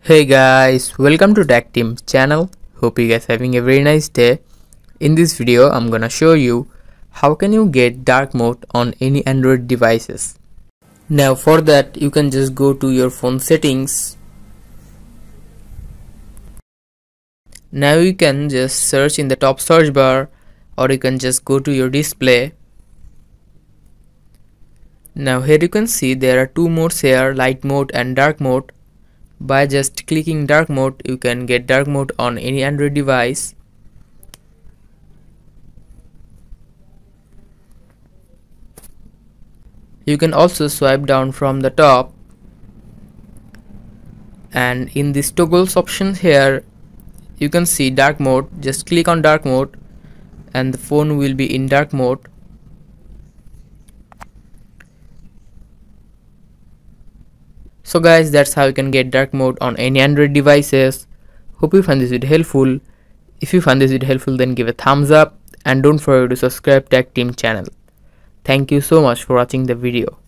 Hey guys, welcome to Tech Team channel. Hope you guys having a very nice day. In this video I'm gonna show you how can you get dark mode on any Android devices. Now for that you can just go to your phone settings. Now you can just search in the top search bar, or you can just go to your display. Now here you can see there are two modes here, light mode and dark mode. By just clicking dark mode, you can get dark mode on any Android device. You can also swipe down from the top, and in this toggles option here you can see dark mode. Just click on dark mode and the phone will be in dark mode. So guys, that's how you can get dark mode on any Android devices. Hope you find this video helpful. If you find this video helpful, then give a thumbs up and don't forget to subscribe Tech Team channel. Thank you so much for watching the video.